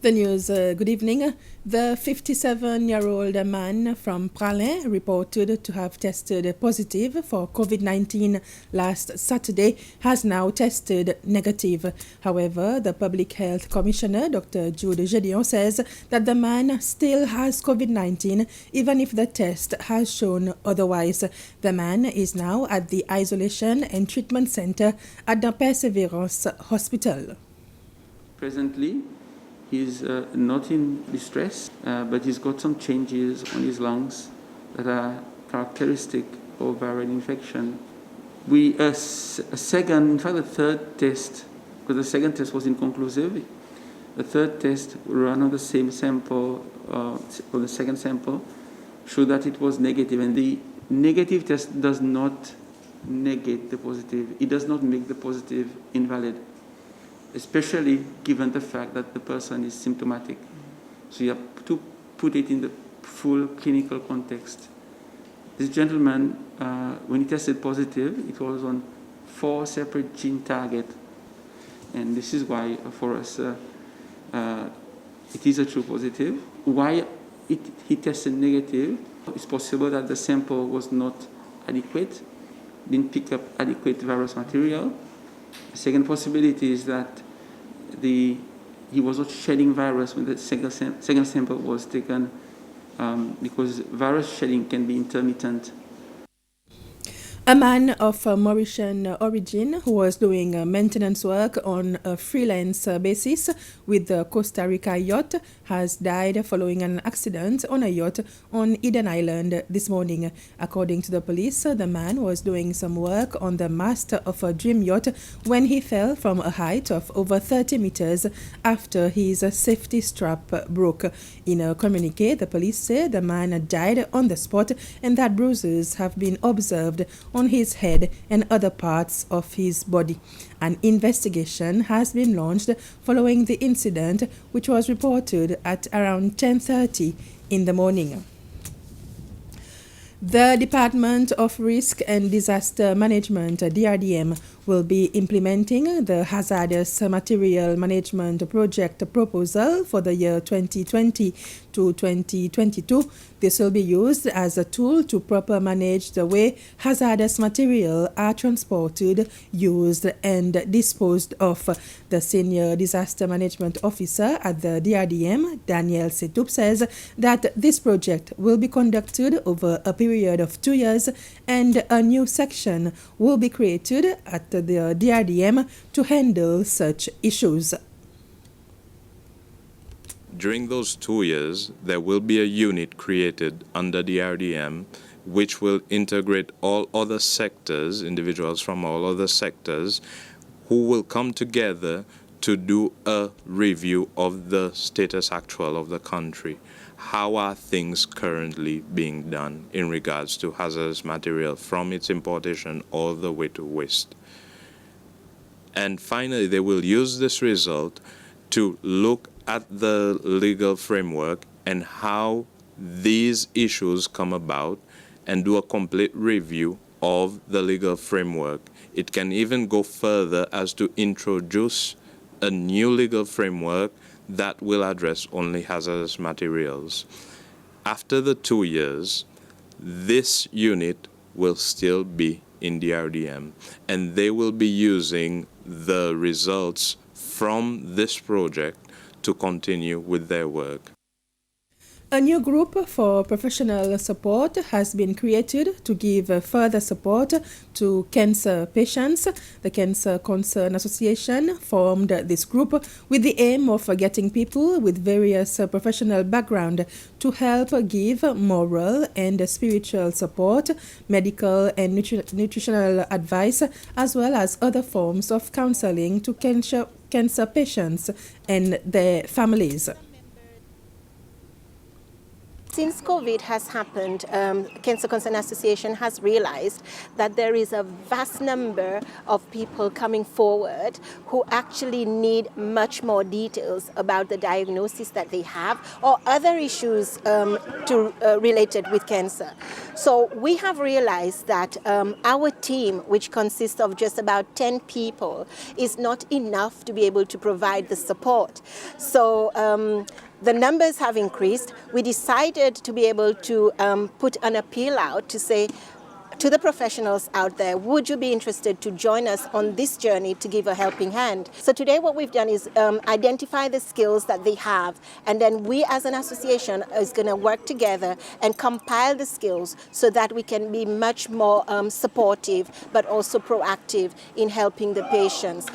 The news, good evening. The 57-year-old man from Pralin reported to have tested positive for COVID-19 last Saturday has now tested negative. However, the Public Health Commissioner, Dr. Jude Gédéon, says that the man still has COVID-19 even if the test has shown otherwise. The man is now at the Isolation and Treatment Center at the Perseverance Hospital. Presently, he's not in distress, but he's got some changes on his lungs that are characteristic of viral infection. The third test, because the second test was inconclusive, the third test run on the same sample, or the second sample, showed that it was negative, and the negative test does not negate the positive. It does not make the positive invalid, especially given the fact that the person is symptomatic. So you have to put it in the full clinical context. This gentleman, when he tested positive, it was on 4 separate gene targets. And this is why, for us, it is a true positive. Why he tested negative? It's possible that the sample was not adequate, didn't pick up adequate virus material. The second possibility is that he was not shedding virus when the second sample was taken, because virus shedding can be intermittent. A man of Mauritian origin who was doing maintenance work on a freelance basis with the Costa Rica yacht has died following an accident on a yacht on Eden Island this morning. According to the police, the man was doing some work on the mast of a dream yacht when he fell from a height of over 30 meters after his safety strap broke. In a communique, the police say the man died on the spot and that bruises have been observed on his head and other parts of his body. An investigation has been launched following the incident, which was reported at around 10:30 in the morning. The Department of Risk and Disaster Management, DRDM, will be implementing the Hazardous Material Management Project proposal for the year 2020 to 2022. This will be used as a tool to properly manage the way hazardous material are transported, used, and disposed of. The Senior Disaster Management Officer at the DRDM, Daniel Setup, says that this project will be conducted over a period of 2 years, and a new section will be created at the DRDM to handle such issues. During those 2 years, there will be a unit created under the RDM which will integrate all other sectors, individuals from all other sectors, who will come together to do a review of the status actual of the country. How are things currently being done in regards to hazardous material from its importation all the way to waste? And finally, they will use this result to look at the legal framework and how these issues come about and do a complete review of the legal framework. It can even go further as to introduce a new legal framework that will address only hazardous materials. After the 2 years, this unit will still be in the RDM, and they will be using the results from this project to continue with their work. A new group for professional support has been created to give further support to cancer patients. The Cancer Concern Association formed this group with the aim of getting people with various professional background to help give moral and spiritual support, medical and nutritional advice, as well as other forms of counseling to cancer patients and their families. Since COVID has happened, Cancer Concern Association has realized that there is a vast number of people coming forward who actually need much more details about the diagnosis that they have or other issues related with cancer. So we have realized that our team, which consists of just about 10 people, is not enough to be able to provide the support. So the numbers have increased. We decided to be able to put an appeal out to say to the professionals out there, would you be interested to join us on this journey to give a helping hand? So today what we've done is identify the skills that they have, and then we as an association is going to work together and compile the skills so that we can be much more supportive but also proactive in helping the patients.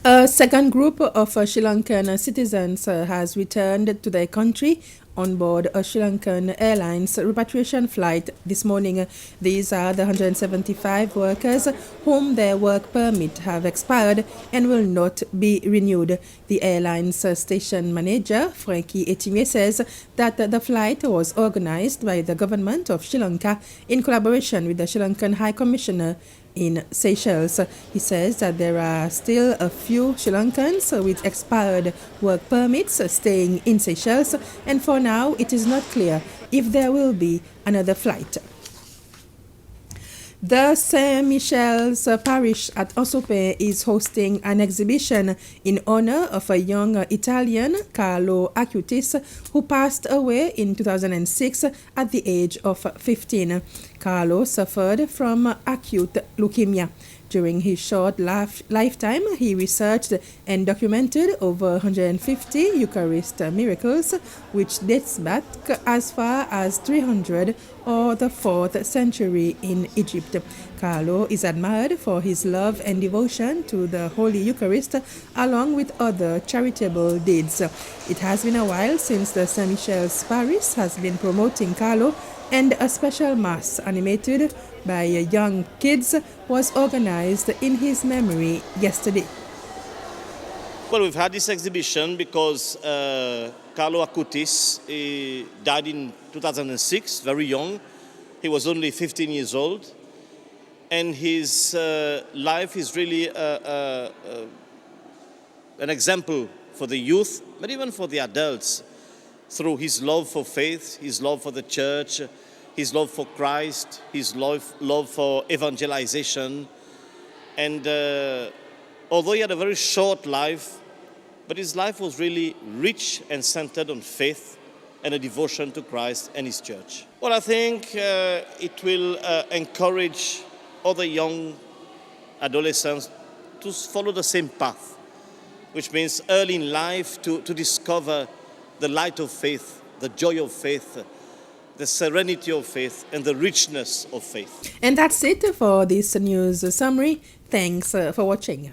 A second group of Sri Lankan citizens has returned to their country on board a Sri Lankan Airlines repatriation flight this morning. These are the 175 workers whom their work permit have expired and will not be renewed. The airline's station manager, Frankie Etimie, says that the flight was organized by the government of Sri Lanka in collaboration with the Sri Lankan High Commissioner in Seychelles. He says that there are still a few Sri Lankans with expired work permits staying in Seychelles, and for now it is not clear if there will be another flight. The Saint Michel's parish at Osope is hosting an exhibition in honor of a young Italian, Carlo Acutis, who passed away in 2006 at the age of 15. Carlo suffered from acute leukemia. During his short lifetime, he researched and documented over 150 Eucharist miracles, which dates back as far as 300 or the 4th century in Egypt. Carlo is admired for his love and devotion to the Holy Eucharist, along with other charitable deeds. It has been a while since the St. Michel's Parish has been promoting Carlo, and a special mass animated by young kids was organized in his memory yesterday. Well, we've had this exhibition because Carlo Acutis died in 2006, very young. He was only 15 years old. And his life is really an example for the youth, but even for the adults, through his love for faith, his love for the church, his love for Christ, his love for evangelization. And although he had a very short life, but his life was really rich and centered on faith and a devotion to Christ and his church. Well, I think it will encourage other young adolescents to follow the same path, which means early in life to discover the light of faith, the joy of faith, the serenity of faith, and the richness of faith. And that's it for this news summary. Thanks for watching.